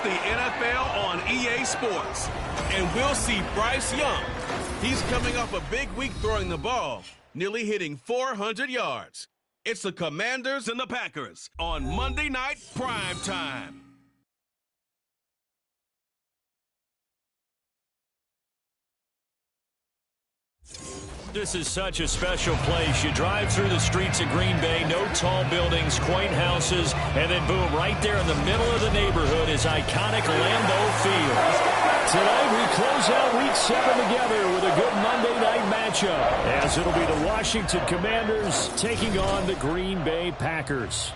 It's the NFL on EA Sports. And we'll see Bryce Young. He's coming off a big week throwing the ball, nearly hitting 400 yards. It's the Commanders and the Packers on Monday Night Prime Time. This is such a special place. You drive through the streets of Green Bay, no tall buildings, quaint houses, and then boom, right there in the middle of the neighborhood is iconic Lambeau Field. Tonight we close out Week 7 together with a good Monday night matchup, as it'll be the Washington Commanders taking on the Green Bay Packers.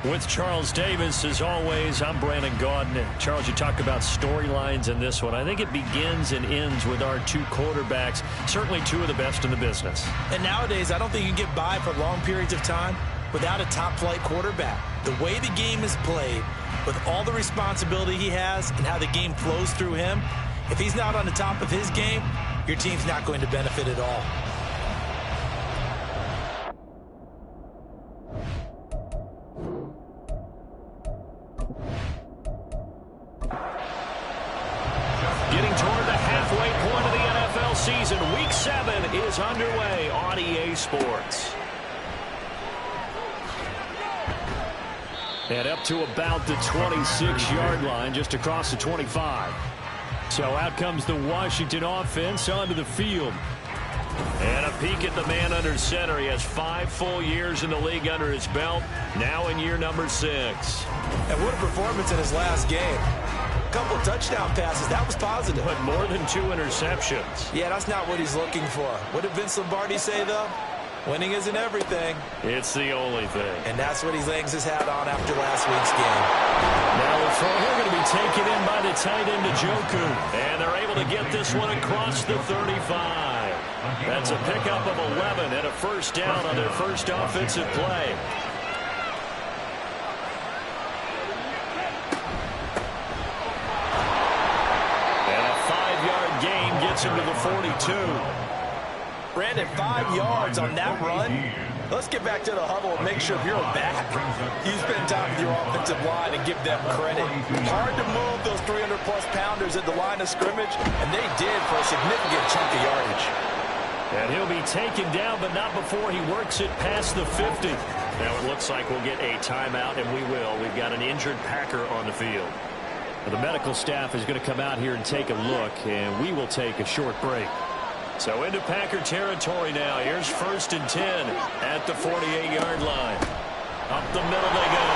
With Charles Davis, as always, I'm Brandon Gaudin. And Charles, you talk about storylines in this one. I think it begins and ends with our two quarterbacks, certainly two of the best in the business. And nowadays, I don't think you can get by for long periods of time without a top-flight quarterback. The way the game is played, with all the responsibility he has and how the game flows through him, if he's not on the top of his game, your team's not going to benefit at all. Season Week 7 is underway on EA Sports. And up to about the 26-yard line, just across the 25. So out comes the Washington offense onto the field. And a peek at the man under center. He has 5 full years in the league under his belt, now in year number 6. And what a performance in his last game. Couple touchdown passes. That was positive. But more than 2 interceptions. Yeah, that's not what he's looking for. What did Vince Lombardi say, though? Winning isn't everything. It's the only thing. And that's what he hangs his hat on after last week's game. Now the throw here going to be taken in by the tight end, Njoku. And they're able to get this one across the 35. That's a pickup of 11 and a first down on their first offensive play. Gets him to the 42. Brandon, 5 yards on that run. Let's get back to the huddle and make sure you're back. You spend time with your offensive line and give them credit. Hard to move those 300-plus pounders at the line of scrimmage, and they did for a significant chunk of yardage. And he'll be taken down, but not before he works it past the 50. Now it looks like we'll get a timeout, and we will. We've got an injured Packer on the field. The medical staff is going to come out here and take a look, and we will take a short break. So into Packer territory now. Here's 1st and 10 at the 48-yard line. Up the middle they go.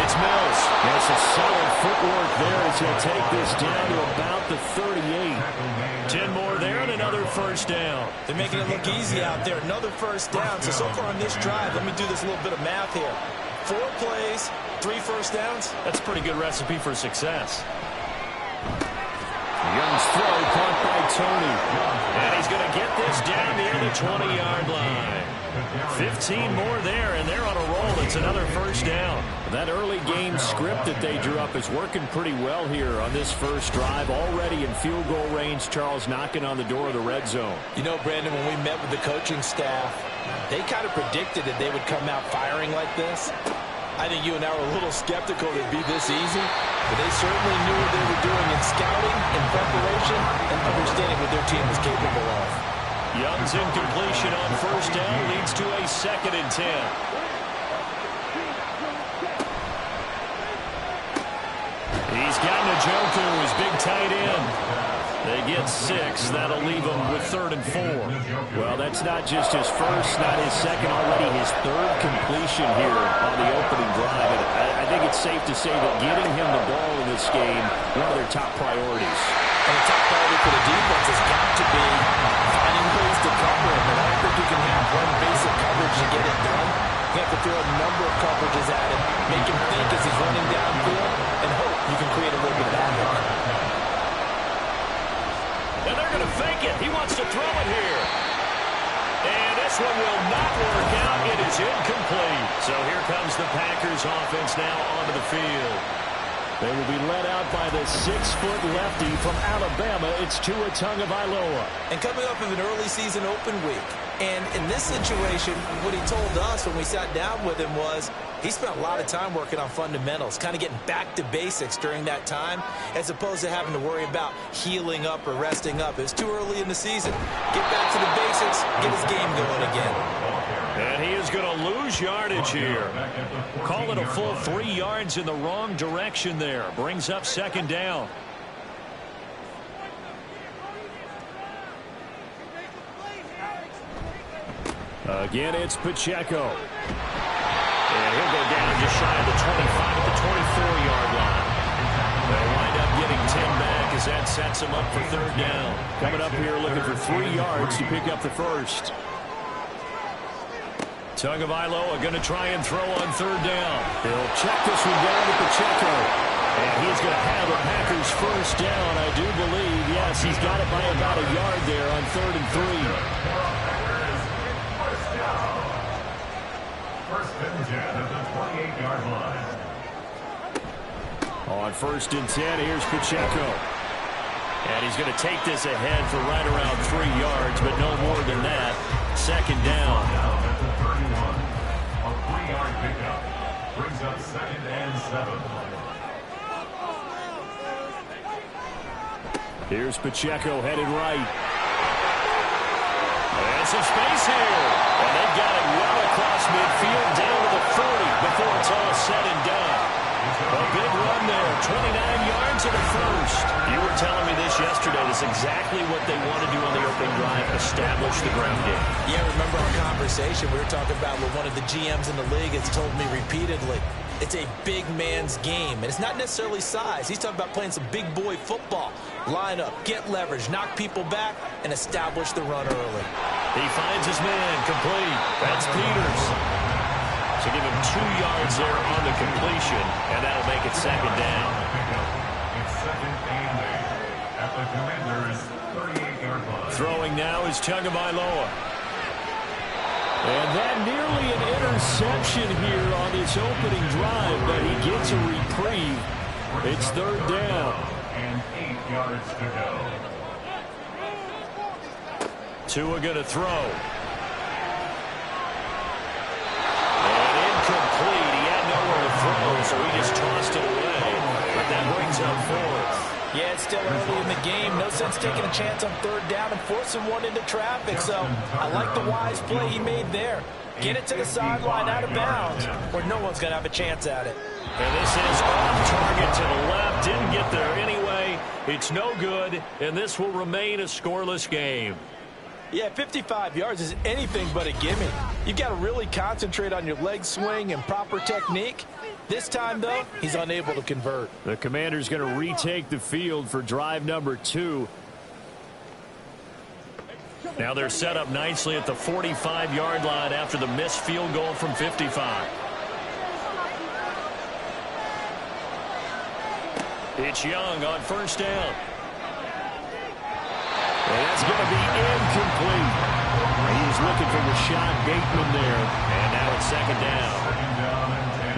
It's Mills. There's some solid footwork there as he'll take this down to about the 38. 10 more there and another first down. They're making it look easy out there. Another first down. So far on this drive, let me do this little bit of math here. 4 plays, 3 first downs. That's a pretty good recipe for success. Young's throw caught by Tony. And he's going to get this down near the 20-yard line. 15 more there, and they're on a roll. It's another first down. That early game script that they drew up is working pretty well here on this first drive. Already in field goal range, Charles knocking on the door of the red zone. You know, Brandon, when we met with the coaching staff, they kind of predicted that they would come out firing like this. I think you and I were a little skeptical it'd be this easy, but they certainly knew what they were doing in scouting, in preparation, and understanding what their team was capable of. Young's incompletion on first down leads to a 2nd and 10. He's got Njoku, his big tight end. They get 6. That'll leave him with 3rd and 4. Well, that's not just his first, not his second, already his 3rd completion here on the opening drive. And I think it's safe to say that getting him the ball in this game, one of their top priorities. And the top priority for the defense has got to be finding ways to cover him. And I don't think you can have one basic coverage to get it done. You have to throw a number of coverages at him, make him think as he's running downfield, and hope you can create a little bit of havoc. And they're going to fake it. He wants to throw it here. And this one will not work out. It is incomplete. So here comes the Packers offense now onto the field. They will be led out by the 6-foot lefty from Alabama. It's Tua Tagovailoa. And coming off of an early season open week, And in this situation, what he told us when we sat down with him was he spent a lot of time working on fundamentals, kind of getting back to basics during that time, as opposed to having to worry about healing up or resting up. It was too early in the season. Get back to the basics, get his game going again. And he is going to lose yardage here. Call it a full 3 yards in the wrong direction there. Brings up second down. Again, it's Pacheco. And he'll go down just shy of the 25 at the 24-yard line. They'll wind up getting 10 back as that sets him up for third down. Coming up here looking for 3 yards to pick up the first. Tagovailoa going to try and throw on third down. He'll check this one down to Pacheco. And he's going to have a Packers first down, I do believe. Yes, he's got it by about a yard there on 3rd and 3. First and 10 at the 28-yard line. On 1st and 10, here's Pacheco. And he's going to take this ahead for right around 3 yards, but no more than that. Second down. At the 31, a 3-yard pickup brings up 2nd and 7. Here's Pacheco headed right. And some space here. And they've got it well across midfield down to the 40 before it's all said and done. A big run there, 29 yards in the first. You were telling me this yesterday. This is exactly what they want to do on the opening drive, establish the ground game. Yeah, remember our conversation? We were talking about what one of the GMs in the league has told me repeatedly. It's a big man's game, and it's not necessarily size. He's talking about playing some big boy football. Line up, get leverage, knock people back, and establish the run early. He finds his man, complete. That's Peters. So give him 2 yards there on the completion, and that'll make it second down. It's 2nd and 8 at the Commanders' 38-yard line. Throwing now is Tagovailoa. And that nearly an interception here on this opening drive, but he gets a reprieve. It's 3rd down. And 8 yards to go. Tua going to throw. And incomplete. He had nowhere to throw, so he just tossed it away. But that brings up 4th. Yeah, it's still early in the game. No sense taking a chance on 3rd down and forcing one into traffic. So I like the wise play he made there. Get it to the sideline out of bounds where no one's going to have a chance at it. And this is on target to the left. Didn't get there anyway. It's no good, and this will remain a scoreless game. Yeah, 55 yards is anything but a gimme. You've got to really concentrate on your leg swing and proper technique. This time, though, he's unable to convert. The Commanders going to retake the field for drive number 2. Now they're set up nicely at the 45-yard line after the missed field goal from 55. It's Young on 1st down. And that's going to be incomplete. He's looking for Rashad Bateman there. And now it's 2nd down.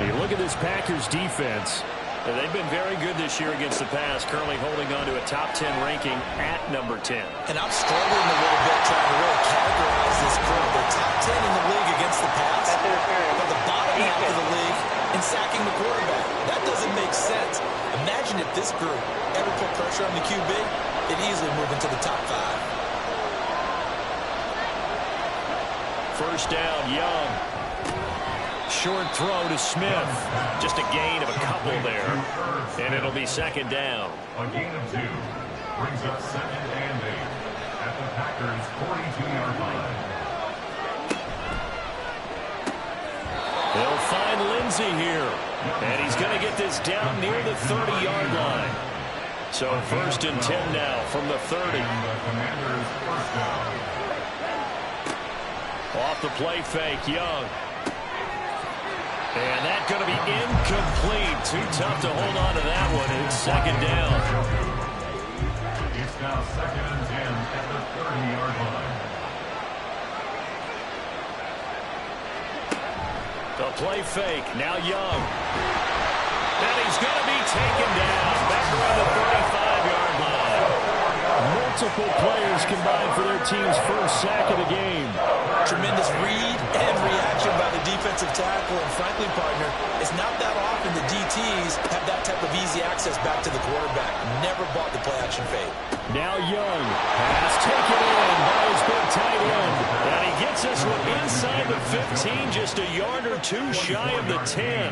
You look at this Packers defense. They've been very good this year against the pass, currently holding on to a top 10 ranking at number 10. And I'm struggling a little bit trying to really categorize this group. They're top 10 in the league against the pass, but the bottom half of the league in sacking the quarterback. That doesn't make sense. Imagine if this group ever put pressure on the QB, it'd easily move into the top 5. 1st down, Young. Short throw to Smith. Just a gain of a couple there. And it'll be 2nd down. A gain of 2 brings up 2nd and 8 at the Packers' 42-yard line. They'll find Lindsey here. And he's going to get this down near the 30-yard line. So 1st and 10 now from the 30. And the Commanders' first down. Off the play fake, Young. And that's going to be incomplete. Too tough to hold on to that one. And it's 2nd down. It's now 2nd and 10 at the 30-yard line. The play fake. Now Young. And he's going to be taken down. Back around the 35-yard line. multiple players combined for their team's first sack of the game. Tremendous read and reaction by the defensive tackle. And frankly, partner, it's not that often the DTs have that type of easy access back to the quarterback. Never bought the play-action fade. Now Young. Pass taken in by his big tight end. And he gets this one inside the 15, just a yard or two shy of the 10.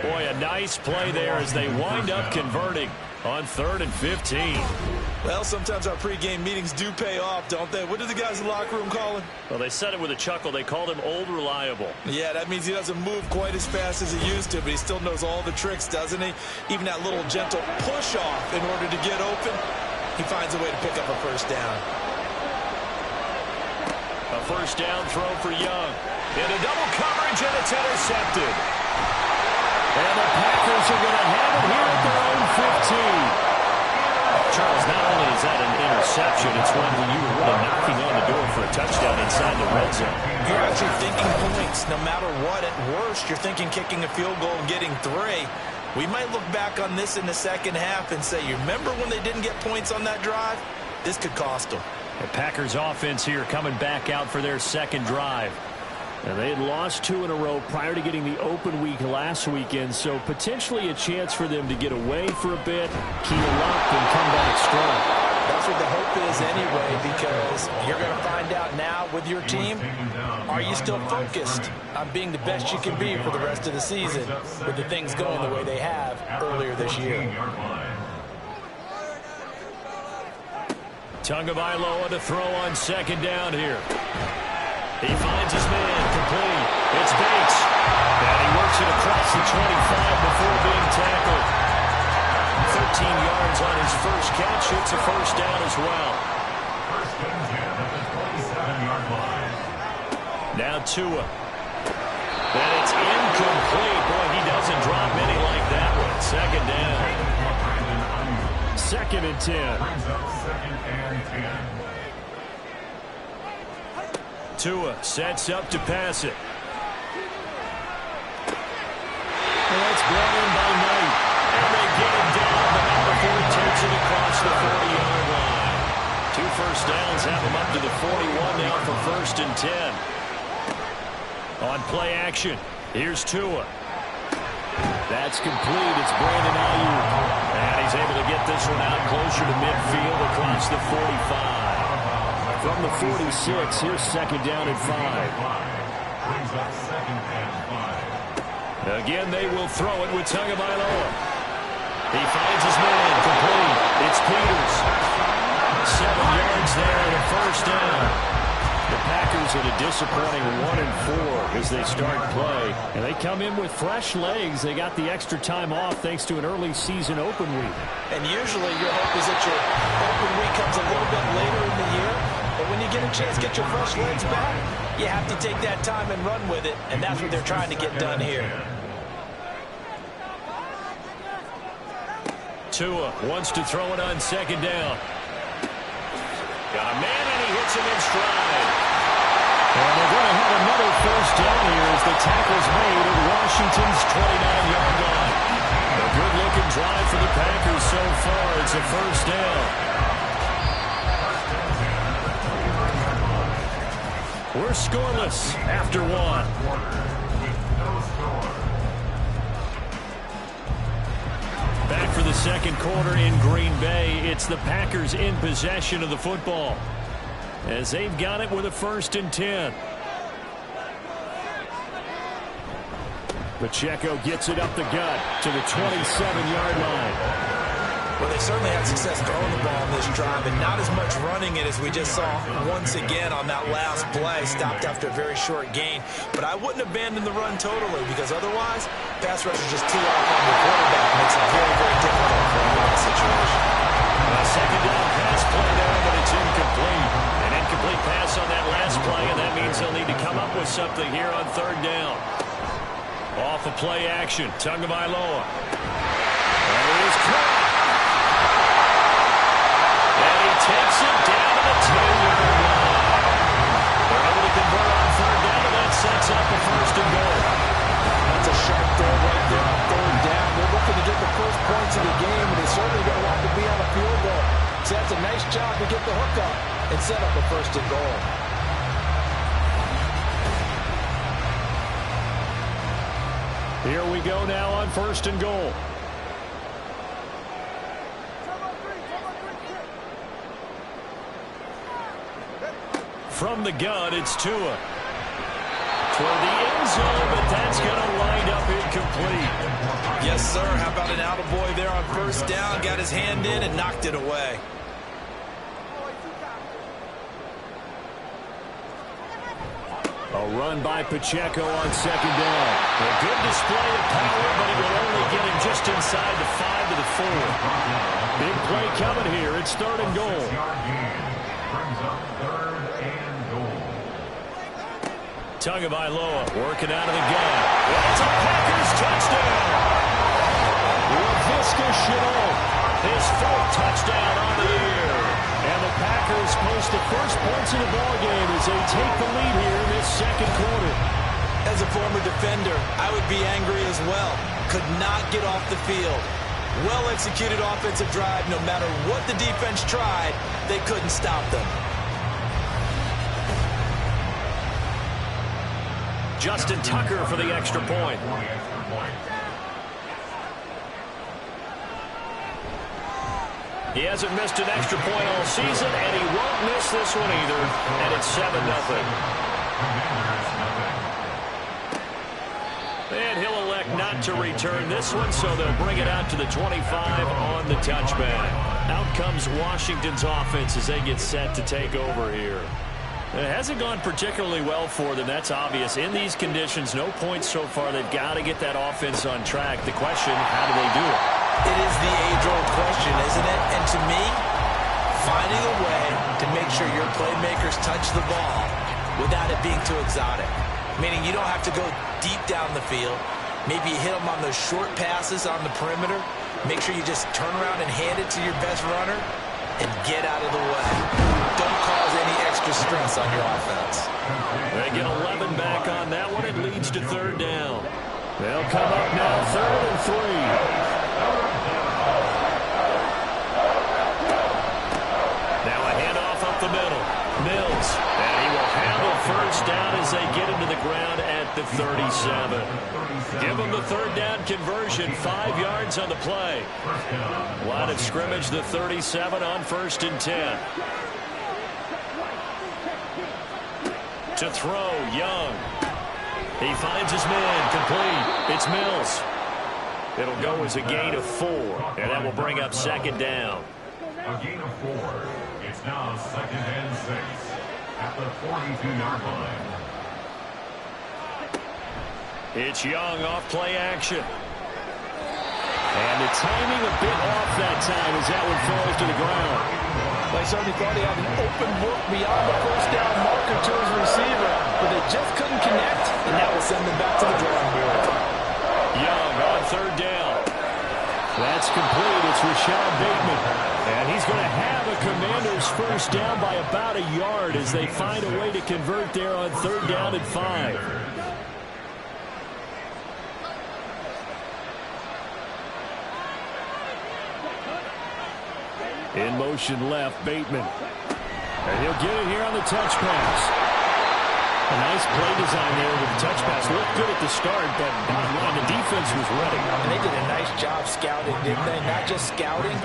Boy, a nice play there as they wind up converting on 3rd and 15. Well, sometimes our pregame meetings do pay off, don't they? What did the guys in the locker room call him? Well, they said it with a chuckle. They called him Old Reliable. Yeah, that means he doesn't move quite as fast as he used to, but he still knows all the tricks, doesn't he? Even that little gentle push-off in order to get open, he finds a way to pick up a first down. A first down throw for Young. Into double coverage, and it's intercepted. And the Packers are going to have it here at their own 15. Charles, not only is that an interception, it's one when you were really knocking on the door for a touchdown inside the red zone. You're actually thinking points. No matter what, at worst, you're thinking kicking a field goal and getting 3. We might look back on this in the second half and say, you remember when they didn't get points on that drive? This could cost them. The Packers offense here coming back out for their second drive. And they had lost 2 in a row prior to getting the open week last weekend, so potentially a chance for them to get away for a bit, keel up, and come back strong. That's what the hope is anyway, because you're going to find out now with your team, are you still focused on being the best you can be for the rest of the season with the things going the way they have earlier this year. Tagovailoa to throw on second down here. He finds his man, complete. It's Bates. And he works it across the 25 before being tackled. 13 yards on his first catch. It's a first down as well. First and 10 at the 27-yard line. Now Tua. And it's incomplete. Boy, he doesn't drop many like that one. Second down. 2nd and 10. Brings up 2nd and 10. Tua sets up to pass it. And that's brought in by Knight. And they get him down, but not before he takes it across the 40-yard line. 2 first downs have him up to the 41 now for 1st and 10. On play action, here's Tua. That's complete. It's Brandon Ayuk. And he's able to get this one out closer to midfield across the 45. From the 46, here's 2nd down and 5. Brings up 2nd and 5. Again, they will throw it with Tagovailoa. He finds his man, complete. It's Peters. 7 yards there and a first down. The Packers at a disappointing 1-4 as they start play. And they come in with fresh legs. They got the extra time off thanks to an early season open week. And usually your hope is that your open week comes a little bit later in the year. But when you get a chance to get your fresh legs back, you have to take that time and run with it. And that's what they're trying to get done here. Tua wants to throw it on second down. Got a man and he hits him in stride. And they're going to have another first down here as the tackle's made at Washington's 29-yard line. A good-looking drive for the Packers so far. It's a first down. We're scoreless after 1. Back for the second quarter in Green Bay. It's the Packers in possession of the football as they've got it with a 1st and 10. Pacheco gets it up the gut to the 27-yard line. Well, they certainly had success throwing the ball in this drive, and not as much running it as we just saw once again on that last play. Stopped after a very short gain. But I wouldn't abandon the run totally, because otherwise, pass rush is just too off on the quarterback. Makes it very, very difficult for him in that situation. A second down pass play there, but it's incomplete. An incomplete pass on that last play, and that means they'll need to come up with something here on 3rd down. Off of play action, Tagovailoa. And it is caught. Takes it down to the 10-yard line. They're able to convert on 3rd down, and that sets up a 1st and goal. That's a sharp throw right there on 3rd down. They're looking to get the first points of the game, and they certainly don't want to be on a field goal. So that's a nice job to get the hook and set up a first and goal. Here we go now on first and goal. From the gun, it's Tua. Toward the end zone, but that's going to wind up incomplete. Yes, sir. How about an attaboy there on first down? Got his hand in and knocked it away. A run by Pacheco on second down. A good display of power, but it will only get him just inside the 5 to the 4. Big play coming here. It's third and goal. Brings up third and goal. Tagovailoa working out of the gun. It's a Packers touchdown. Laviska Shenault, his 4th touchdown on the year. And the Packers post the first points in the ballgame as they take the lead here in this second quarter. As a former defender, I would be angry as well. Could not get off the field. Well-executed offensive drive. No matter what the defense tried, they couldn't stop them. Justin Tucker for the extra point. He hasn't missed an extra point all season, and he won't miss this one either. And it's 7-0. And he'll elect not to return this one, so they'll bring it out to the 25 on the touchback. Out comes Washington's offense as they get set to take over here. It hasn't gone particularly well for them, that's obvious. In these conditions, no points so far. They've got to get that offense on track. The question, how do they do it? It is the age-old question, isn't it? And to me, finding a way to make sure your playmakers touch the ball without it being too exotic. Meaning you don't have to go deep down the field. Maybe you hit them on those short passes on the perimeter. Make sure you just turn around and hand it to your best runner and get out of the way. Don't cause any extra stress on your offense. They get 11 back on that one. It leads to third down. They'll come up now, 3rd and 3. Now a handoff up the middle. Mills. And he will handle first down as they get into the ground at the 37. Give them the third down conversion. 5 yards on the play. Line of scrimmage, the 37 on 1st and 10. To throw, Young. He finds his man, complete. It's Mills. It'll go as a gain of 4, and that will bring up 2nd down. A gain of 4. It's now 2nd and 6 at the 42-yard line. It's Young off play action. And the timing a bit off that time as that one falls to the ground. They certainly thought he had an open look beyond the first down marker to his receiver, but they just couldn't connect, and that will send them back to the drawing board. Young on 3rd down. That's complete. It's Rashad Bateman. And he's going to have a Commanders first down by about a yard as they find a way to convert there on 3rd down and 5. In motion left, Bateman. And he'll get it here on the touch pass. A nice play design there with the touch pass. Looked good at the start, but bottom line, the defense was ready. And they did a nice job scouting, didn't they? Not just scouting,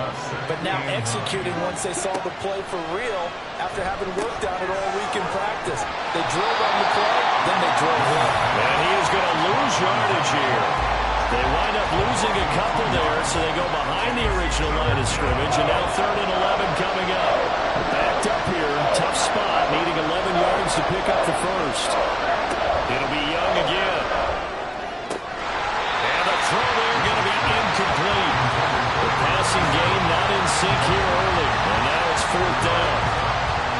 but now executing once they saw the play for real after having worked on it all week in practice. They drilled on the play, then they drilled in. And he is going to lose yardage here. They wind up losing a couple there, so they go behind the original line of scrimmage, and now 3rd and 11 coming up. Backed up here, tough spot, needing 11 yards to pick up the first. It'll be Young again. And the throw there going to be incomplete. The passing game not in sync here early, and now it's 4th down.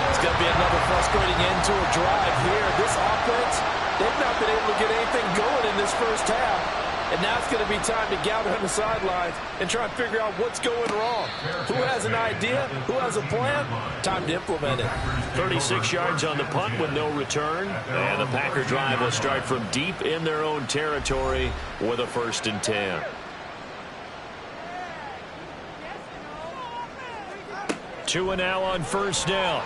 It's going to be another frustrating end to a drive here. This offense, they've not been able to get anything going in this first half. And now it's going to be time to gather on the sidelines and try and figure out what's going wrong. Who has an idea? Who has a plan? Time to implement it. 36 yards on the punt with no return. And the Packer drive will start from deep in their own territory with a 1st and 10. Tua now on 1st down.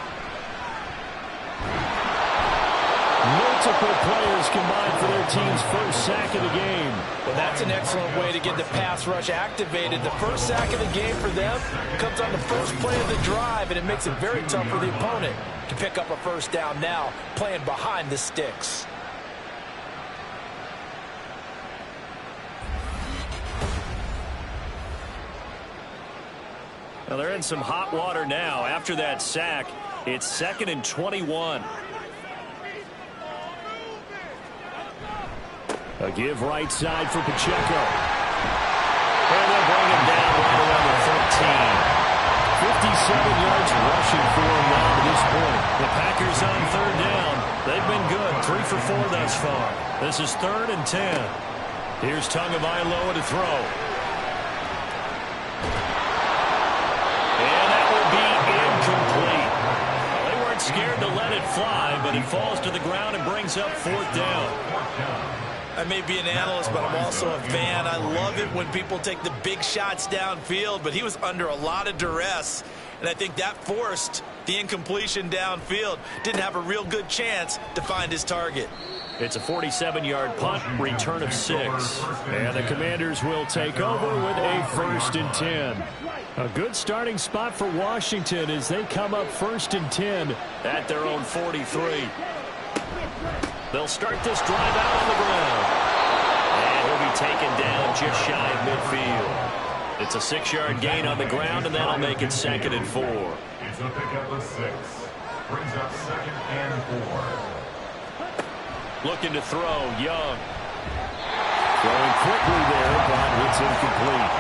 Multiple players combined for their team's first sack of the game. Well, that's an excellent way to get the pass rush activated. The first sack of the game for them comes on the first play of the drive, and it makes it very tough for the opponent to pick up a first down now, playing behind the sticks. Well, they're in some hot water now. After that sack, it's 2nd and 21. A give right side for Pacheco. And they'll bring him down right around the 13. 57 yards rushing for him now to this point. The Packers on 3rd down. They've been good, 3 for 4 thus far. This is 3rd and 10. Here's Tagovailoa to throw. And that will be incomplete. Well, they weren't scared to let it fly, but it falls to the ground and brings up 4th down. I may be an analyst, but I'm also a fan. I love it when people take the big shots downfield, but he was under a lot of duress, and I think that forced the incompletion downfield. Didn't have a real good chance to find his target. It's a 47-yard punt, return of 6. And the Commanders will take over with a 1st and 10. A good starting spot for Washington as they come up 1st and 10 at their own 43. They'll start this drive out on the ground. And he'll be taken down just shy of midfield. It's a 6-yard gain on the ground, and that'll make it 2nd and 4. It's a pickup of 6. Brings up 2nd and 4. Looking to throw, Young. Throwing quickly there, but it's incomplete.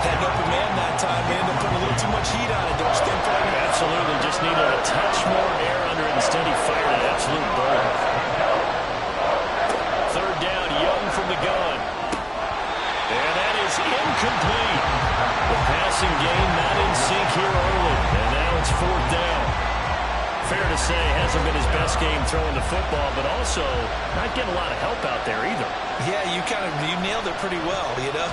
Had an open man that time. They ended up putting a little too much heat on it, don't you think, Frank? Absolutely. Just needed a touch more air under it. Instead, he fired an absolute bullet. 3rd down, Young from the gun. And that is incomplete. The passing game not in sync here early. And now it's 4th down. Fair to say, hasn't been his best game throwing the football, but also not getting a lot of help out there either. Yeah, you nailed it pretty well, you know.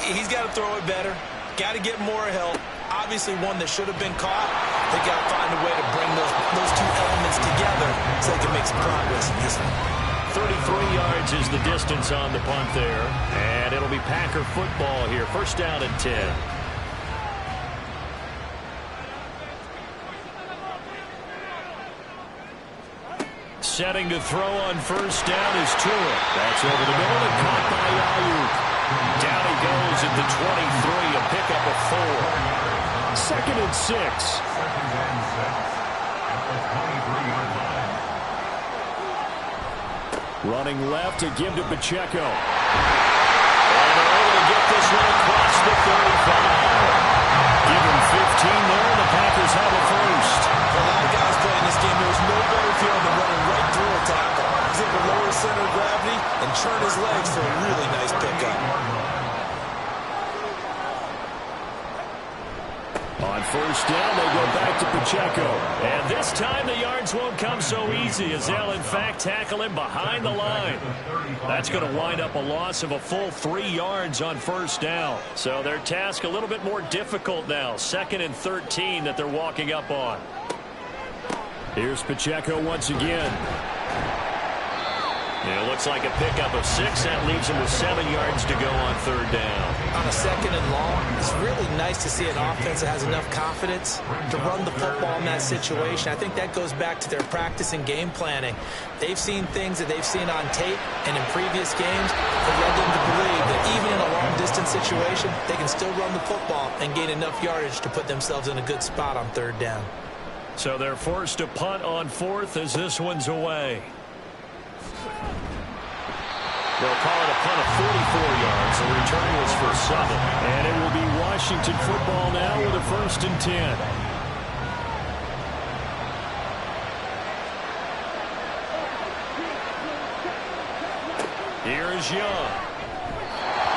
He's got to throw it better. Got to get more help. Obviously one that should have been caught. They got to find a way to bring those two elements together so they can make some progress in this one. 33 yards is the distance on the punt there. And it'll be Packer football here. 1st down and 10. Setting to throw on 1st down is Tua. That's over the middle and caught by Ayuk. Down he goes at the 23, a pickup of 4. 2nd and 6. 2nd and 6. At the 23-yard line. Running left to give to Pacheco. And they're able to get this one across the 35. Give him 15 there, and the Packers have a 1st. For a lot of guys playing this game, there's no better feeling than running right through a tackle. He's able to lower his center of gravity and churn his legs for a really nice pickup. On 1st down, they go back to Pacheco. And this time the yards won't come so easy as they'll, in fact, tackle him behind the line. That's going to wind up a loss of a full 3 yards on 1st down. So their task a little bit more difficult now. 2nd and 13 that they're walking up on. Here's Pacheco once again. Yeah, it looks like a pickup of 6. That leaves him with 7 yards to go on 3rd down. On a 2nd and long, it's really nice to see an offense that has enough confidence to run the football in that situation. I think that goes back to their practice and game planning. They've seen things that they've seen on tape and in previous games that led them to believe that even in a long-distance situation, they can still run the football and gain enough yardage to put themselves in a good spot on 3rd down. So they're forced to punt on 4th as this one's away. They'll call it a punt of 44 yards. The return was for 7. And it will be Washington football now with a 1st and 10. Here's Young.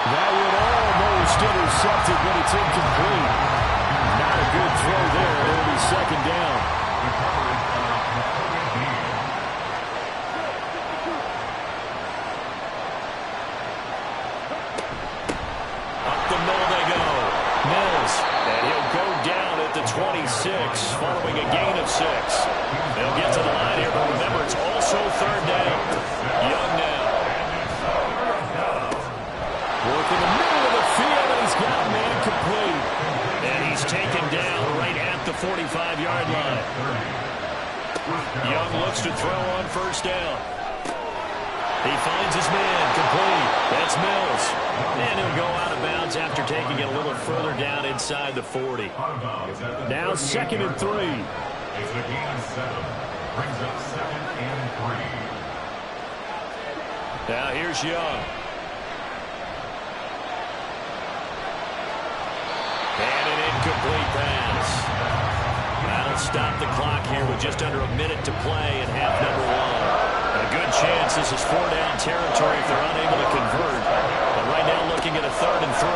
That would almost intercepted, but it's incomplete. Not a good throw there. It'll be 2nd down. Mills, and he'll go down at the 26 following a gain of 6. They'll get Young looks to throw on first down. He finds his man, complete. That's Mills. And he'll go out of bounds after taking it a little further down inside the 40. Now 2nd and 3. It's a gain of 7. Brings up 2nd and 3. Now here's Young. And an incomplete pass. That'll stop the clock here with just under a minute to play in half number 1. A good chance this is 4-down territory if they're unable to convert. But right now looking at a 3rd and 3.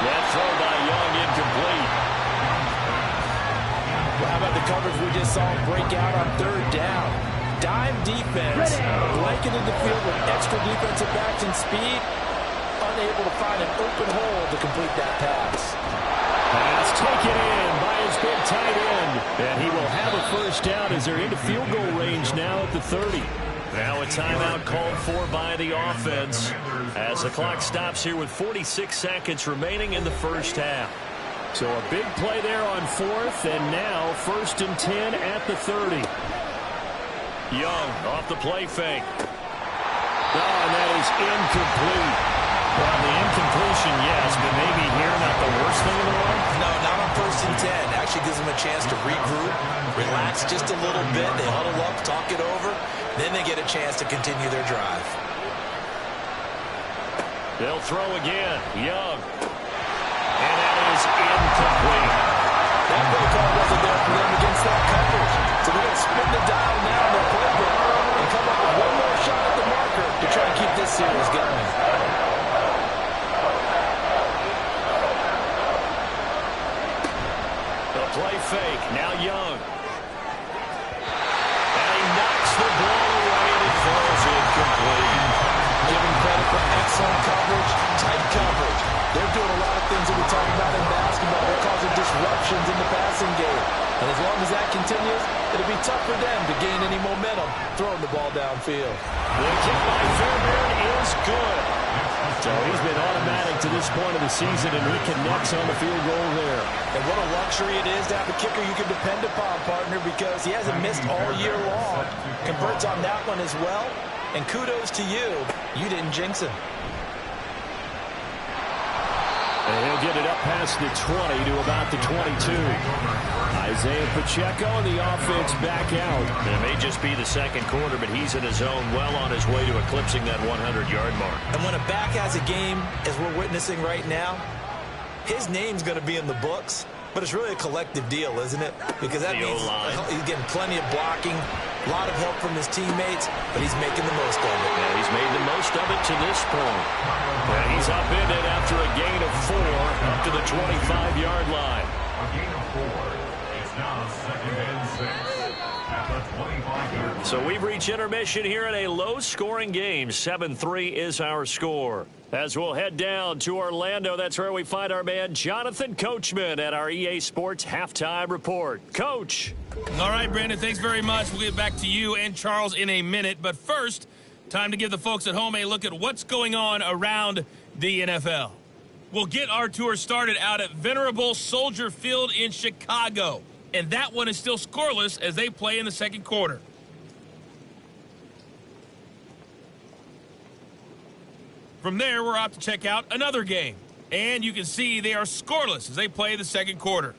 That throw by Young incomplete. Well, how about the coverage we just saw break out on 3rd down? Dime defense, blanketed the field with extra defensive backs and speed, unable to find an open hole to complete that pass. Pass taken in by his big tight end. And he will have a first down as they're into field goal range now at the 30. Now a timeout called for by the offense as the clock stops here with 46 seconds remaining in the first half. So a big play there on 4th, and now 1st and 10 at the 30. Young off the play fake. Oh, and that is incomplete. Well, the incompletion, yes, but maybe here not the worst thing in the world? No, not on 1st and 10. Actually gives them a chance to regroup, relax just a little bit. They huddle up, talk it over. Then they get a chance to continue their drive. They'll throw again. Young. And that is incomplete. That play call wasn't there for them against that coverage. So they're going to spin the dial now in their playbook and come up with one more shot at the marker to try and keep this series going. Play fake. Now Young. And he knocks the ball away and it falls incomplete. Giving credit for excellent coverage, tight coverage. They're doing a lot of things that we talk about in basketball. They're causing disruptions in the passing game. And as long as that continues, it'll be tough for them to gain any momentum throwing the ball downfield. The kick by Fairbairn is good. So he's been automatic to this point of the season, and he connects on the field goal there. And what a luxury it is to have a kicker you can depend upon, partner, because he hasn't missed all year long. Converts on that one as well. And kudos to you. You didn't jinx him. And he'll get it up past the 20 to about the 22. Isaiah Pacheco and the offense back out. And it may just be the 2nd quarter, but he's in his zone well on his way to eclipsing that 100-yard mark. And when a back has a game, as we're witnessing right now, his name's going to be in the books. But it's really a collective deal, isn't it? Because that means he's getting plenty of blocking, a lot of help from his teammates, but he's making the most of it. Yeah, he's made the most of it to this point. And he's upended after a gain of 4 up to the 25-yard line. A gain of 4. It's now 2nd and 6 at the 25-yard line. So we've reached intermission here in a low-scoring game. 7-3 is our score. As we'll head down to Orlando, that's where we find our man Jonathan Coachman at our EA Sports Halftime Report. Coach. All right, Brandon, thanks very much. We'll get back to you and Charles in a minute. But first, time to give the folks at home a look at what's going on around the NFL. We'll get our tour started out at Venerable Soldier Field in Chicago. And that one is still scoreless as they play in the 2nd quarter. From there, we're off to check out another game. And you can see they are scoreless as they play the 2nd quarter.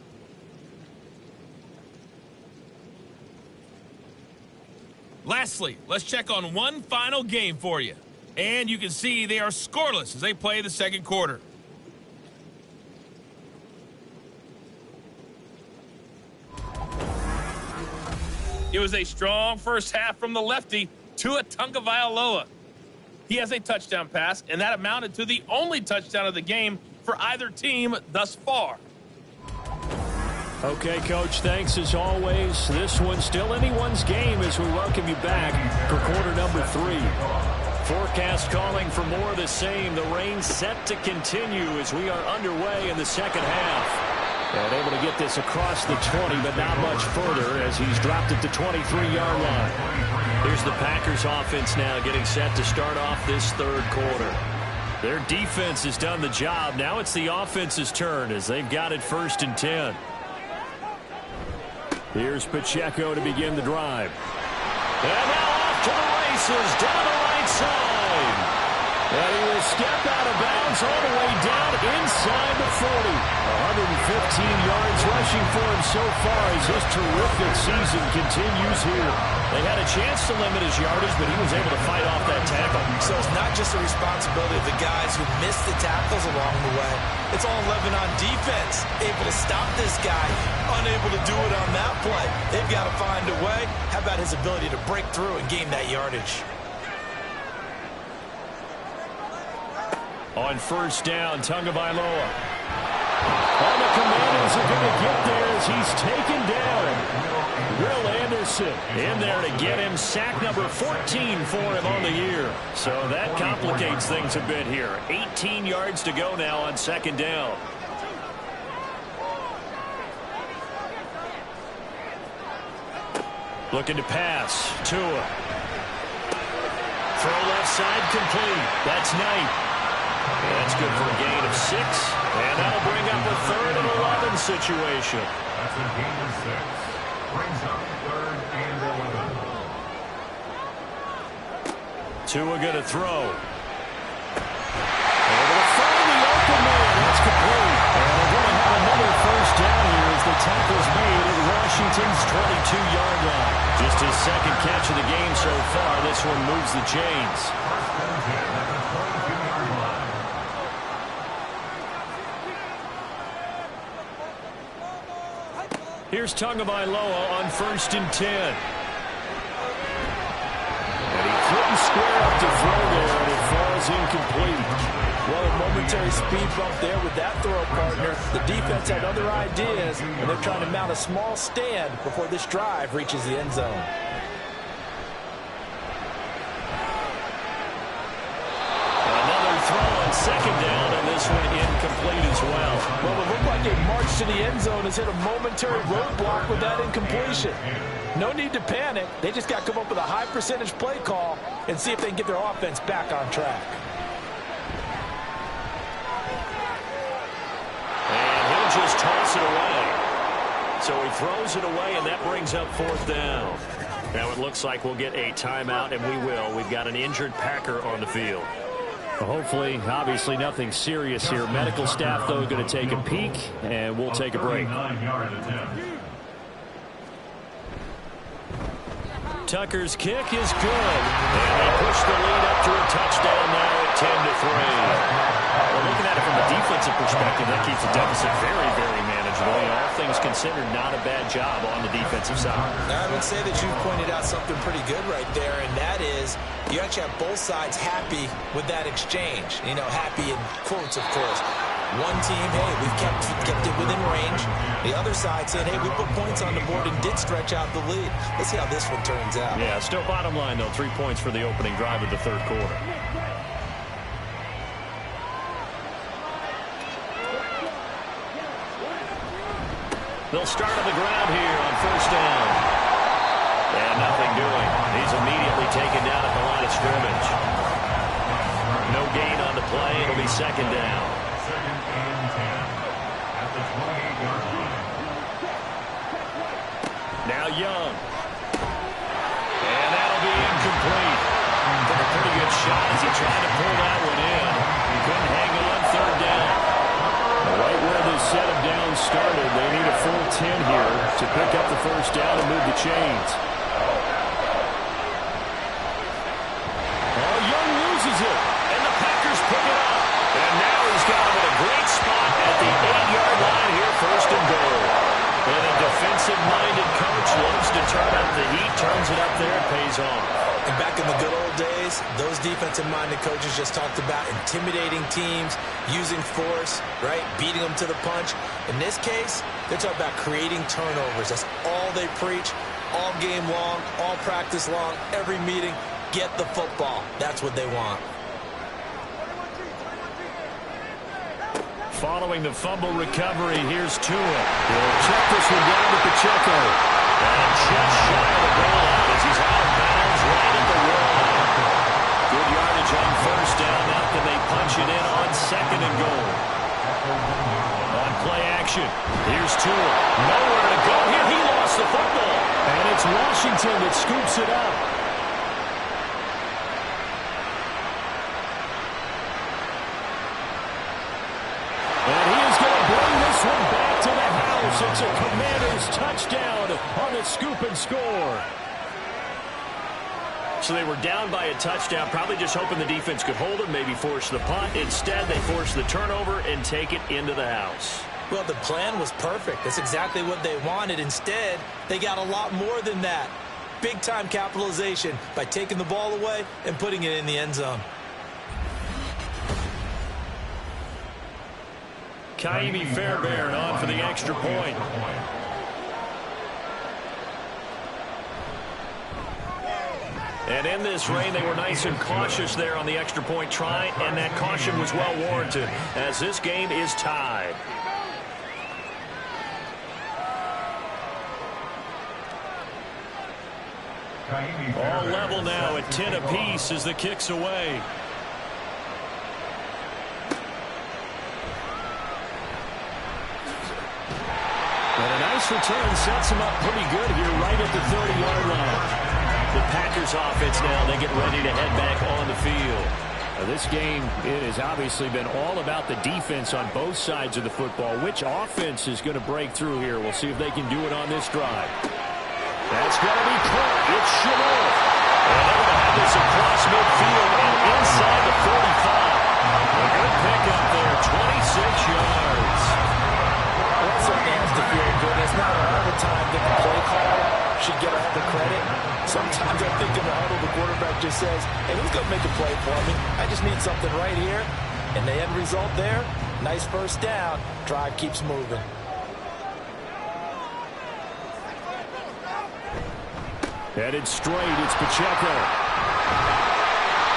Lastly, let's check on one final game for you. And you can see they are scoreless as they play the 2nd quarter. It was a strong first half from the lefty, Tua Tagovailoa. He has a touchdown pass, and that amounted to the only touchdown of the game for either team thus far. Okay, Coach, thanks as always. This one's still anyone's game as we welcome you back for quarter number 3. Forecast calling for more of the same. The rain set to continue as we are underway in the 2nd half. And able to get this across the 20, but not much further as he's dropped at the 23-yard line. Here's the Packers offense now getting set to start off this 3rd quarter. Their defense has done the job. Now it's the offense's turn as they've got it 1st and 10. Here's Pacheco to begin the drive. And now off to the races, down the right side. And he will step out of bounds all the way down inside the 40. 115 yards rushing for him so far as his terrific season continues here. They had a chance to limit his yardage, but he was able to fight off that tackle. So it's not just the responsibility of the guys who missed the tackles along the way. It's all 11 on defense, able to stop this guy, unable to do it on that play. They've got to find a way. How about his ability to break through and gain that yardage? On first down, Tagovailoa. All the Commanders are going to get there as he's taken down. Will Anderson in there to get him sack number 14 for him on the year. So that complicates things a bit here. 18 yards to go now on second down. Looking to pass. Tua. Throw left side complete. That's Knight. That's good for a gain of 6. And that'll bring up a 3rd and 11 situation. That's a gain of 6. Brings up 3rd and 11. Tua going to throw. Able to find the open man. That's complete. And they're going to have another first down here as the tackle's made at Washington's 22-yard line. Just his second catch of the game so far. This one moves the chains. First and 10 at the 22-yard line. Here's Tagovailoa on first and 10. And he couldn't square up to throw there, and it falls incomplete. Well, a momentary speed bump there with that throw, partner. The defense had other ideas, and they're trying to mount a small stand before this drive reaches the end zone. Another throw on second down, and this one incomplete as well. Well, it looked like a march to the end zone has hit a momentary roadblock with that incompletion. No need to panic. They just got to come up with a high percentage play call and see if they can get their offense back on track. And he'll just toss it away. So he throws it away, and that brings up 4th down. Now it looks like we'll get a timeout, and we will. We've got an injured Packer on the field. Hopefully, obviously nothing serious here. Medical staff, though, going to take a peek, and we'll take a break. Tucker's kick is good. And they push the lead up to a touchdown now at 10-3. Well, looking at it from a defensive perspective, that keeps the deficit very, very manageable. All things considered, not a bad job on the defensive side. I would say that you pointed out something pretty good right there, and that is you actually have both sides happy with that exchange. You know, happy in quotes, of course. One team, hey, we've kept it within range. The other side saying, hey, we put points on the board and did stretch out the lead. Let's see how this one turns out. Yeah, still bottom line, though, 3 points for the opening drive of the third quarter. They'll start on the ground here on first down. And nothing doing. He's immediately taken down at the line of scrimmage. No gain on the play. It'll be second down. Second and 10 at the 28-yard line. Now Young. And that'll be incomplete. Took a pretty good shot as he tried to pull that one in. He couldn't hang on. Third down. Right where this set of downs started, they need a full 10 here to pick up the first down and move the chains. Oh, Young loses it, and the Packers pick it up. And now he's got him in a great spot at the 8-yard line here, first and goal. And a defensive-minded coach loves to turn up the heat, turns it up there, and pays off. And back in the good old days, those defensive-minded coaches just talked about intimidating teams, using force, right, beating them to the punch. In this case, they're talking about creating turnovers. That's all they preach, all game long, all practice long, every meeting. Get the football. That's what they want. Following the fumble recovery, here's Tua. He'll check this one down to Pacheco. And just shy of the goal line as he's out of bounds right at the wall. Good yardage on first down. Now can they punch it in on second and goal? On play action, here's Tua. Nowhere to go here. He lost the football. Washington that scoops it up. And he is going to bring this one back to the house. It's a Commanders touchdown on the scoop and score. So they were down by a touchdown, probably just hoping the defense could hold it, maybe force the punt. Instead, they force the turnover and take it into the house. Well, the plan was perfect. That's exactly what they wanted. Instead, they got a lot more than that. Big-time capitalization by taking the ball away and putting it in the end zone. Kaimi Fairbairn on for the extra point. And in this rain, they were nice and cautious there on the extra point try, and that caution was well warranted as this game is tied. All level now at 10 apiece as the kick's away. And a nice return sets him up pretty good here right at the 30-yard line. The Packers offense now, they get ready to head back on the field. This game, it has obviously been all about the defense on both sides of the football. Which offense is going to break through here? We'll see if they can do it on this drive. That's going to be caught. It's Chenot. And they're going to have this across midfield and inside the 45. A good pickup there, 26 yards. Well, that certainly has to feel good. It's not all the time that the play caller should get all the credit. Sometimes I think in the huddle, the quarterback just says, hey, who's going to make a play for me? I just need something right here. And the end result there, nice first down. Drive keeps moving. Headed straight, it's Pacheco.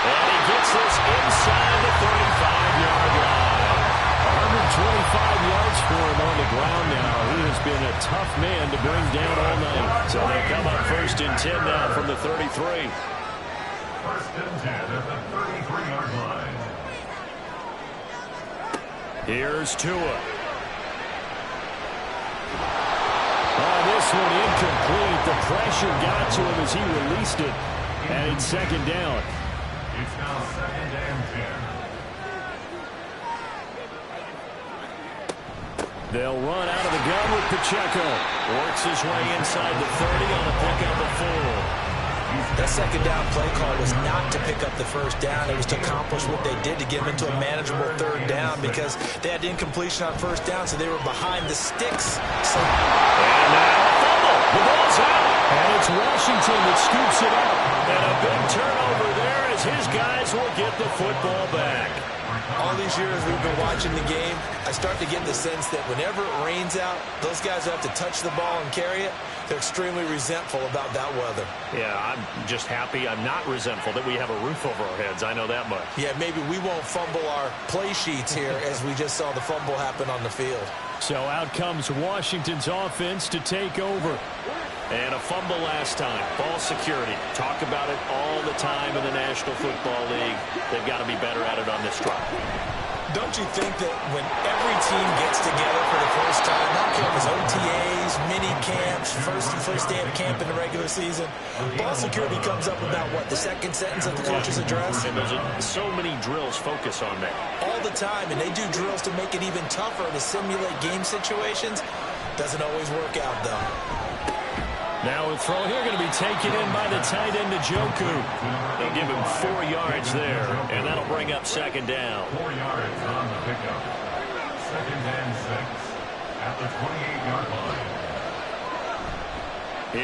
And he gets this inside the 35-yard line. 125 yards for him on the ground now. He has been a tough man to bring down all night. So they come up 1st and 10 now from the 33. 1st and 10 at the 33-yard line. Here's Tua. Oh, this one incomplete. The pressure got to him as he released it. And it's 2nd down. It's now 2nd and 10. They'll run out of the gun with Pacheco. Works his way inside the 30 on a pickup of 4. That 2nd down play call was not to pick up the 1st down. It was to accomplish what they did to get them into a manageable 3rd down because they had incompletion on 1st down, so they were behind the sticks. And now a fumble. The ball's out. And it's Washington that scoops it up. And a big turnover there as his guys will get the football back. All these years we've been watching the game, I start to get the sense that whenever it rains out, those guys who have to touch the ball and carry it, they're extremely resentful about that weather. Yeah, I'm just happy. I'm not resentful that we have a roof over our heads. I know that much. Yeah, maybe we won't fumble our play sheets here as we just saw the fumble happen on the field. So out comes Washington's offense to take over. And a fumble last time. Ball security. Talk about it all the time in the National Football League. They've got to be better at it on this drive. Don't you think that when every team gets together for the first time, I don't care if it's OTAs, mini camps, first day of camp in the regular season, ball security comes up about, what, the 2nd sentence of the coach's address? And there's so many drills focus on that. All the time, and they do drills to make it even tougher to simulate game situations. Doesn't always work out, though. Now a throw here going to be taken in by the tight end Njoku. They'll give him 4 yards there, and that'll bring up 2nd down. 4 yards on the pickup. 2nd and 6 at the 28-yard line.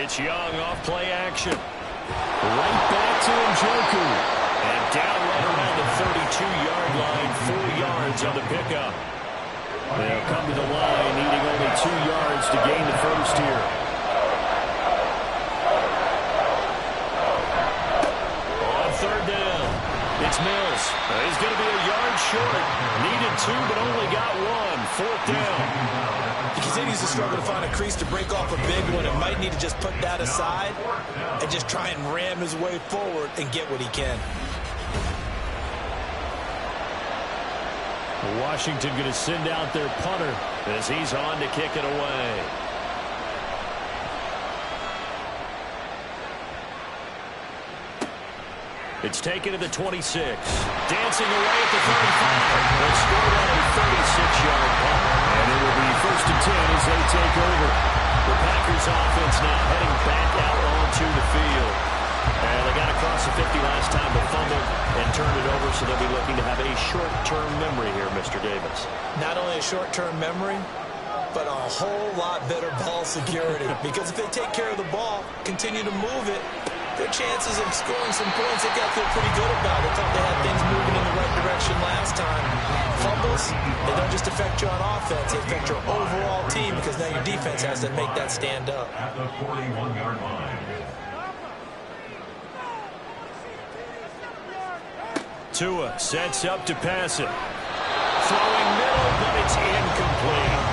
It's Young off play action. Right back to Njoku. And down right around the 32-yard line, 4 yards on the pickup. They'll come to the line, needing only 2 yards to gain the first here. It's Mills. He's going to be a yard short. Needed 2, but only got 1. 4th down. He continues to struggle to find a crease to break off a big one and might need to just put that aside and just try and ram his way forward and get what he can. Washington going to send out their punter as he's on to kick it away. It's taken to the 26. Dancing away at the 35. They'll score on a 36-yard punt. And it will be 1st and 10 as they take over. The Packers offense now heading back out onto the field. And they got across the 50 last time, but fumbled and turned it over, so they'll be looking to have a short-term memory here, Mr. Davis. Not only a short-term memory, but a whole lot better ball security. Because if they take care of the ball, continue to move it, their chances of scoring some points, they got to feel pretty good about it. Thought they had things moving in the right direction last time. Fumbles, they don't just affect you on offense, they affect your overall team, because now your defense has to make that stand up. At the 41-yard line. Tua sets up to pass it. Throwing middle, but it's incomplete.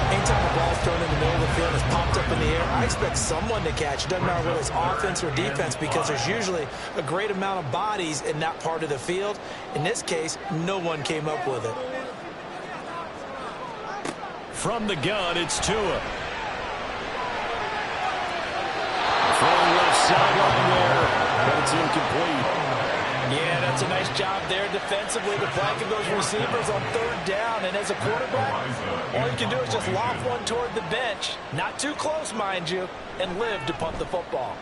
Anytime the ball's thrown in the middle of the field and it's popped up in the air, I expect someone to catch. It doesn't matter whether it's offense or defense, because there's usually a great amount of bodies in that part of the field. In this case, no one came up with it. From the gun, it's Tua. Throwing left sideline there, but it's incomplete. Yeah, that's a nice job there defensively to flanking those receivers on 3rd down. And as a quarterback, all you can do is just lob one toward the bench. Not too close, mind you, and live to punt the football.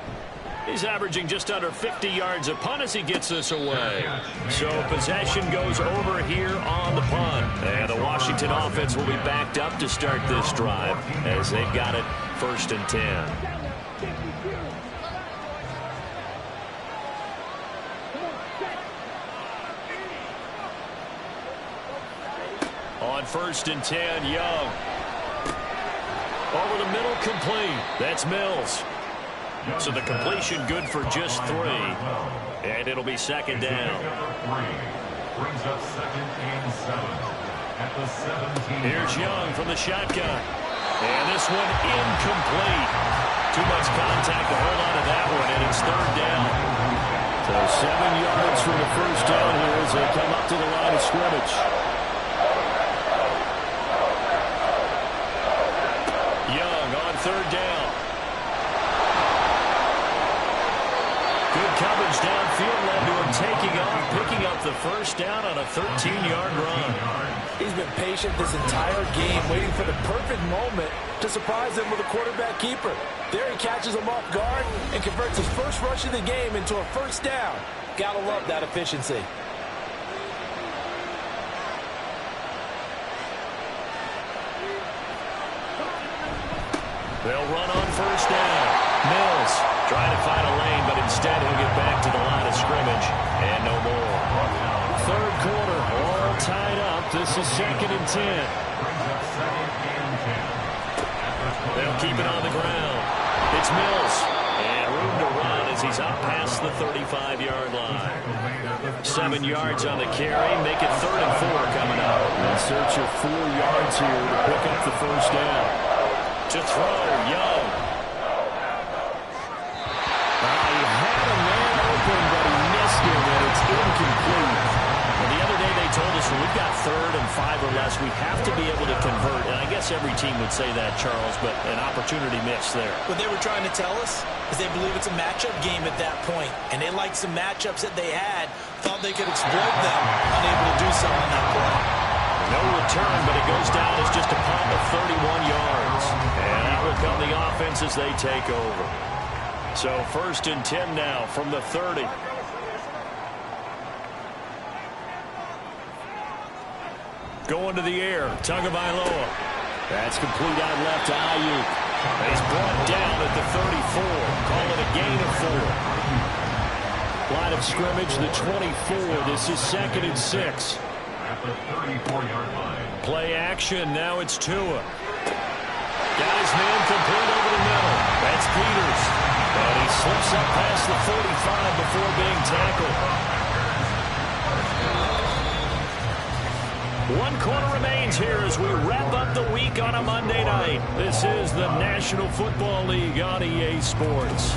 He's averaging just under 50 yards a punt as he gets this away. So possession goes over here on the punt. And the Washington offense will be backed up to start this drive as they've got it 1st and 10. On 1st and 10, Young. Over the middle, complete. That's Mills. So the completion good for just 3. And it'll be 2nd down. Brings up 2nd and 7 at the 17. Here's Young from the shotgun. And this one incomplete. Too much contact to hold on to that one, and it's 3rd down. So 7 yards from the 1st down here as they come up to the line of scrimmage. Young on 3rd down. Good coverage downfield led to him taking off, picking up the 1st down on a 13-yard run. He's been patient this entire game, waiting for the perfect moment to surprise them with a quarterback keeper. There he catches him off guard and converts his first rush of the game into a 1st down. Gotta love that efficiency. They'll run on 1st down. Mills trying to find a lane, but instead he'll get back to the line of scrimmage and no more. 3rd quarter, all tied up. This is 2nd and 10. They'll keep it on the ground. It's Mills. And room to run as he's up past the 35-yard line. 7 yards on the carry. Make it 3rd and 4 coming up. In search of 4 yards here to pick up the 1st down. To throw, Young. He had a man open, but he missed him, and it's incomplete. And the other day they told us when we've got 3rd and 5 or less, we have to be able to convert. And I guess every team would say that, Charles, but an opportunity missed there. What they were trying to tell us is they believe it's a matchup game at that point, and they liked some matchups that they had, thought they could exploit them, unable to do so on that play. No return, but it goes down as just a punt of 31 yards. And that will come the offense as they take over. So 1st and 10 now from the 30. Going to the air, Tagovailoa. That's complete out left to Ayuk. He's brought down at the 34. Call it a gain of 4. Line of scrimmage, the 24. This is 2nd and 6. At the 34-yard line. Play action. Now it's Tua. Got his man complete over the middle. That's Peters. And he slips up past the 45 before being tackled. 1 quarter remains here as we wrap up the week on a Monday night. This is the National Football League on EA Sports.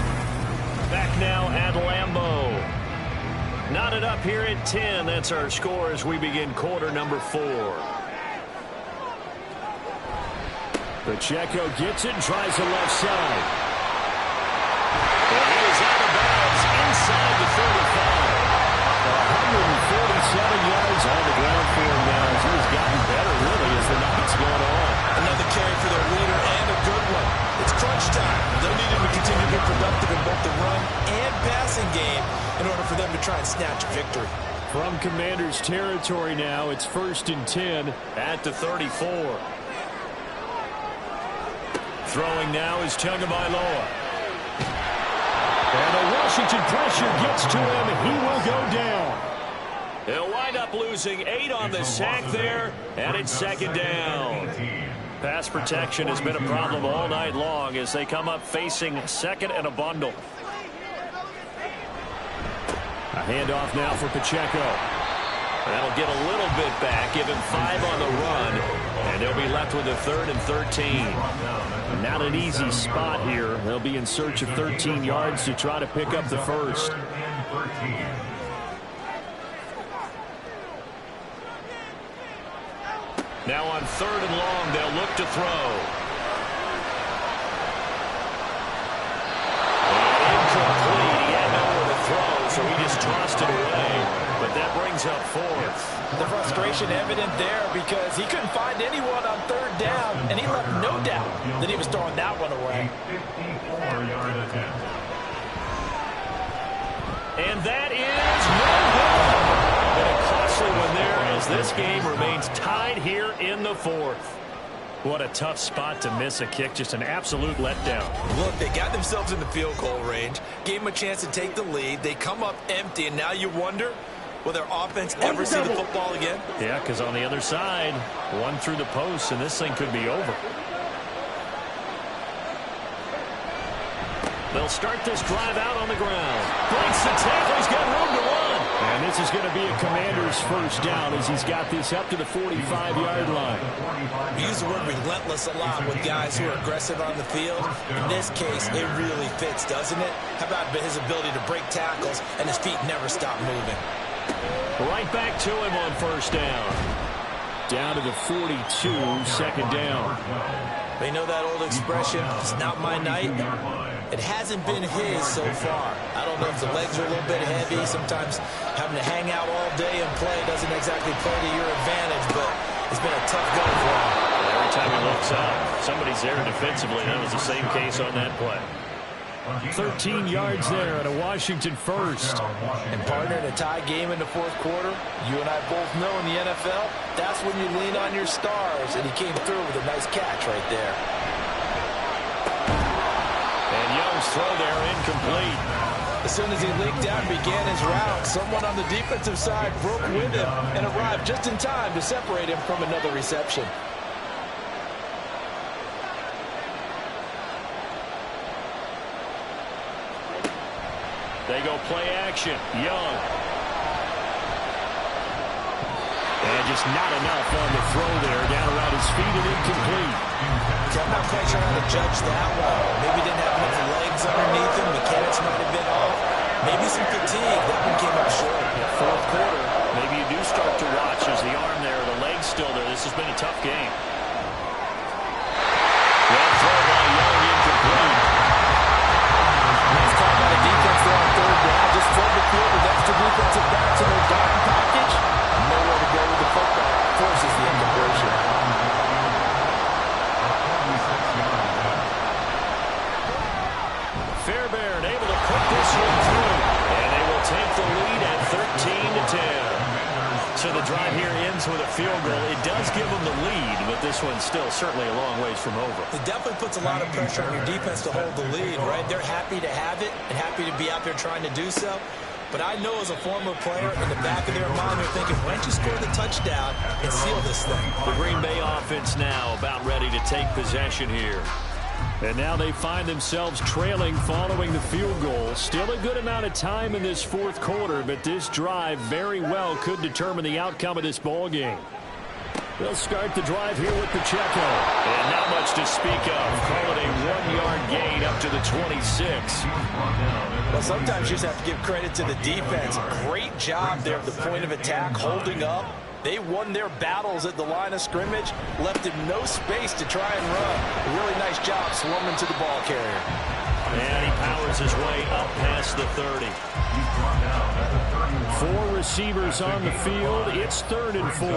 Back now at Lambeau. Knotted up here at 10. That's our score as we begin quarter number 4. Pacheco gets it and tries the left side. And he is out of bounds inside the 35. be productive in both the run and passing game in order for them to try and snatch a victory. From Commanders territory now, it's 1st and 10 at the 34. Throwing now is Tagovailoa. And the Washington pressure gets to him. He will go down. They'll wind up losing 8 on the sack there, and it's 2nd down. Pass protection has been a problem all night long as they come up facing 2nd and a bundle. A handoff now for Pacheco. That'll get a little bit back, give him 5 on the run, and they'll be left with a 3rd and 13. Not an easy spot here. They'll be in search of 13 yards to try to pick up the first. Now on 3rd and long, they'll look to throw. Incomplete. He had nowhere to throw, so he just tossed it away. But that brings up 4th. The frustration evident there because he couldn't find anyone on 3rd down, and he left no doubt that he was throwing that one away. 54-yard attempt. And that is no good. And a costly one there as this game remains tied here in the 4th. What a tough spot to miss a kick. Just an absolute letdown. Look, they got themselves in the field goal range, gave them a chance to take the lead. They come up empty, and now you wonder, will their offense ever see the football again? Yeah, because on the other side, one through the post, and this thing could be over. They'll start this drive out on the ground. Breaks the tackle. He's got room to run. And this is going to be a Commander's 1st down as he's got this up to the 45-yard line. We use the word relentless a lot with guys who are aggressive on the field. In this case, it really fits, doesn't it? How about his ability to break tackles and his feet never stop moving? Right back to him on 1st down. Down to the 42, 2nd down. They know that old expression, it's not my night. It hasn't been his so far. I don't know if the legs are a little bit heavy. Sometimes having to hang out all day and play doesn't exactly play to your advantage, but it's been a tough go for him. Every time he looks up, somebody's there defensively. That was the same case on that play. 13 yards there at a Washington 1st. And partner, in a tie game in the 4th quarter, you and I both know in the NFL, that's when you lean on your stars, and he came through with a nice catch right there. And Young's throw there incomplete. As soon as he leaked out and began his route, someone on the defensive side broke with him and arrived just in time to separate him from another reception. They go play action. Young. And just not enough on the throw there. Down around his feet and incomplete. So I'm not quite sure how to judge that one. Maybe didn't have enough legs underneath him. Mechanics might have been off. Maybe some fatigue. That one came up short. Yeah, 4th quarter. Maybe you do start to watch as the arm there, the leg's still there. This has been a tough game. That throw by Young incomplete. Nice call by the defense there on 3rd down. Just flood the field with extra defensive backs in their dime package. Nowhere to go with the football. Forces the incompletion. Fairbairn able to put this one through. And they will take the lead at 13-10. So the drive here ends with a field goal. It does give them the lead, but this one's still certainly a long ways from over. It definitely puts a lot of pressure on your defense to hold the lead, right? They're happy to have it and happy to be out there trying to do so. But I know as a former player, in the back of their mind, they're thinking, why don't you score the touchdown and seal this thing? The Green Bay offense now about ready to take possession here. And now they find themselves trailing following the field goal. Still a good amount of time in this 4th quarter, but this drive very well could determine the outcome of this ball game. They'll start the drive here with Pacheco. And not much to speak of. Call it a 1-yard gain up to the 26. Well, sometimes you just have to give credit to the defense. Great job there at the point of attack, holding up. They won their battles at the line of scrimmage, left him no space to try and run. A really nice job swarming to the ball carrier. And he powers his way up past the 30. 4 receivers on the field. It's 3rd and 4.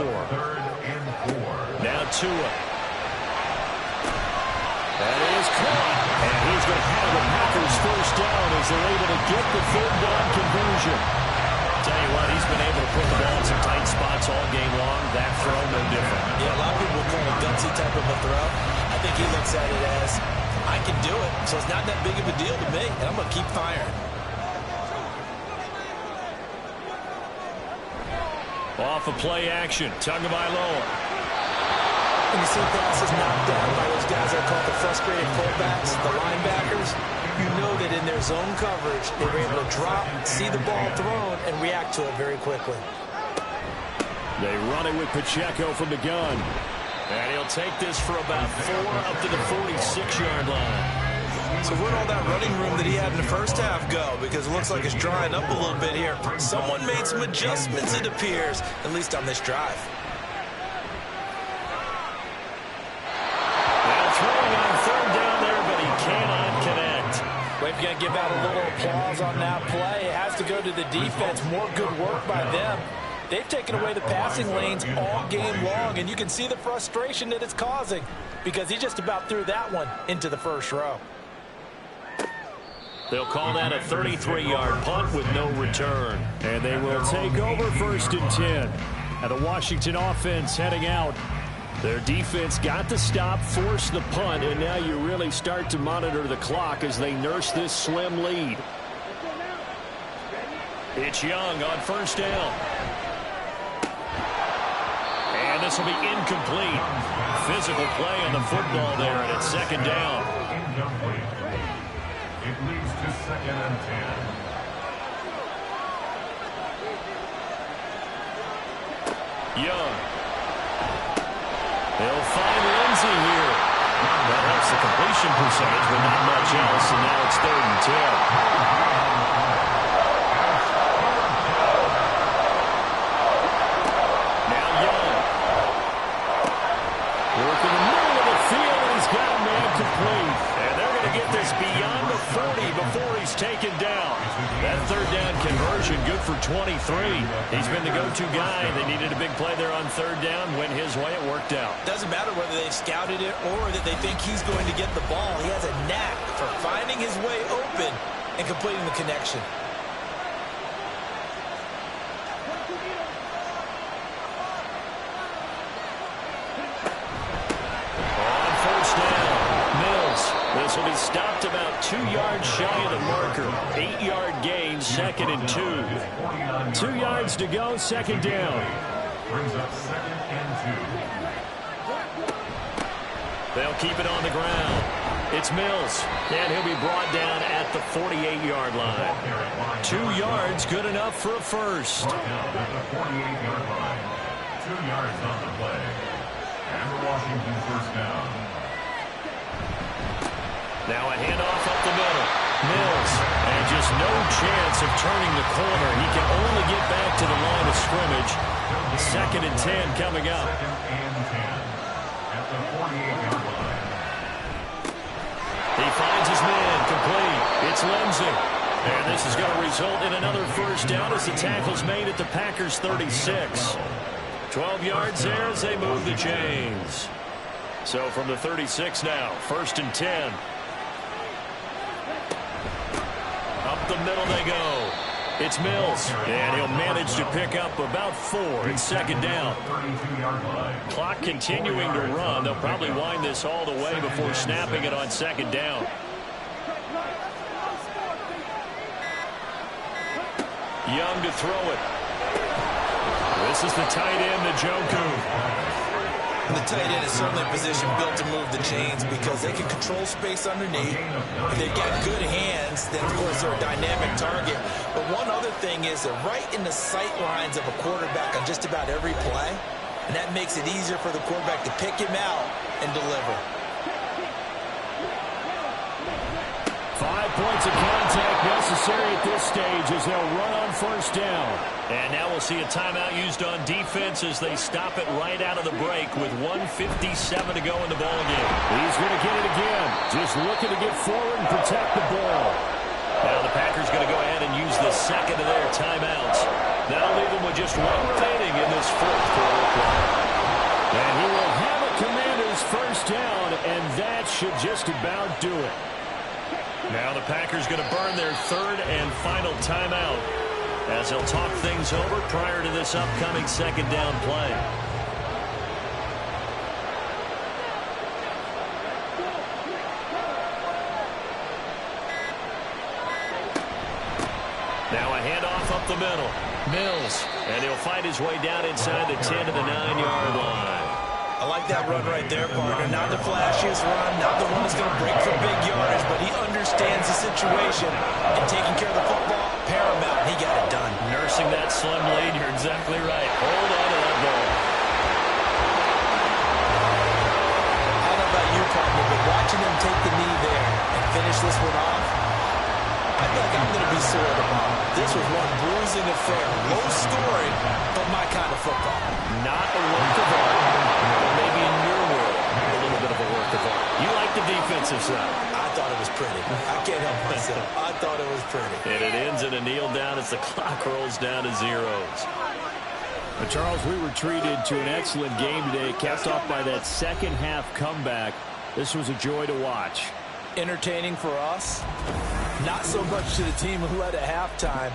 Now Tua. That is caught. And he's going to have the Packers first down as they're able to get the third down conversion. Tell you what, he's been able to put the ball in some tight spots all game long. That throw, no different. Yeah, a lot of people will call it a gutsy type of a throw. I think he looks at it as, I can do it, so it's not that big of a deal to me, and I'm going to keep firing. Off of play action, Tagovailoa. When you see passes knocked down by those guys that call the frustrated fullbacks, the linebackers, you know that in their zone coverage, they were able to drop, see the ball thrown, and react to it very quickly. They run it with Pacheco from the gun. And he'll take this for about 4 up to the 46-yard line. So where'd all that running room that he had in the first half go? Because it looks like it's drying up a little bit here. Someone made some adjustments, it appears, at least on this drive. Now throwing on third down there, but he cannot connect. We've got to give out a little applause on that play. It has to go to the defense. More good work by them. They've taken away the passing lanes all game long, and you can see the frustration that it's causing because he just about threw that one into the first row. They'll call that a 33-yard punt with no return. And they will take over 1st and 10. And the Washington offense heading out. Their defense got the stop, forced the punt, and now you really start to monitor the clock as they nurse this slim lead. It's Young on 1st down. And this will be incomplete. Physical play on the football there, and it's 2nd down. Incomplete. It leads to 2nd and 10. Young. They'll find Lindsey here. That helps the completion percentage, but not much else, and now it's 3rd and 10. Now Young. Working the middle of the field, and he's got a man complete. And they're going to get this beyond the 40 before he's taken down. That 3rd down conversion, good for 23. He's been the go-to guy. They needed a big play there on 3rd down. Went his way, it worked out. Doesn't matter whether they've scouted it or that they think he's going to get the ball. He has a knack for finding his way open and completing the connection. On 1st down, Mills. This will be stopped about 2 yards shy of the marker. 8-yard gain, 2nd and 2. 2 yards to go, 2nd down. Brings up 2nd and 2. They'll keep it on the ground. It's Mills, and he'll be brought down at the 48-yard line. 2 yards, good enough for a first. Down at the 48-yard line. 2 yards on the play. And the Washington first down. Now a handoff up the middle. Mills, and just no chance of turning the corner. He can only get back to the line of scrimmage. 2nd and 10 coming up. 2nd and 10. At the 48-yard line. He finds his man, complete. It's Lindsey. And this is going to result in another first down as the tackle's made at the Packers' 36. 12 yards there as they move the chains. So from the 36 now, 1st and 10. Up the middle they go. It's Mills, and he'll manage to pick up about 4 in 2nd down. 32-yard line. Clock continuing to run. They'll probably wind this all the way before snapping it on 2nd down. Young to throw it. This is the tight end, Njoku. And the tight end is certainly a position built to move the chains because they can control space underneath. If they've got good hands, then, of course, they're a dynamic target. But one other thing is they're right in the sight lines of a quarterback on just about every play, and that makes it easier for the quarterback to pick him out and deliver. 5 points of contact necessary at this stage as they'll run on 1st down. And now we'll see a timeout used on defense as they stop it right out of the break with 1:57 to go in the ballgame. He's going to get it again. Just looking to get forward and protect the ball. Now the Packers going to go ahead and use the second of their timeouts. That'll leave them with just 1 remaining in this 4th quarter. And he will have a Commanders first down, and that should just about do it. Now the Packers going to burn their third and final timeout as they'll talk things over prior to this upcoming second down play. Now a handoff up the middle. Mills. And he'll find his way down inside the 10 to the 9-yard line. I like that run right there, partner. Not the flashiest run, not the one that's going to break for big yardage, but he understands the situation, and taking care of the football, paramount. He got it done. Nursing that slim lead, you're exactly right. Hold on to that ball. I don't know about you, partner, but watching them take the knee there and finish this one off, I feel like I'm going to be sore tomorrow. This was one bruising affair. Low scoring, but my kind of football. Not a work of art, but maybe in your world, a little bit of a work of art. You like the defensive side. I thought it was pretty. I can't help myself. I thought it was pretty. And it ends in a kneel down as the clock rolls down to zeros. But Charles, we were treated to an excellent game today, capped off by that second half comeback. This was a joy to watch. Entertaining for us, not so much to the team who led at halftime.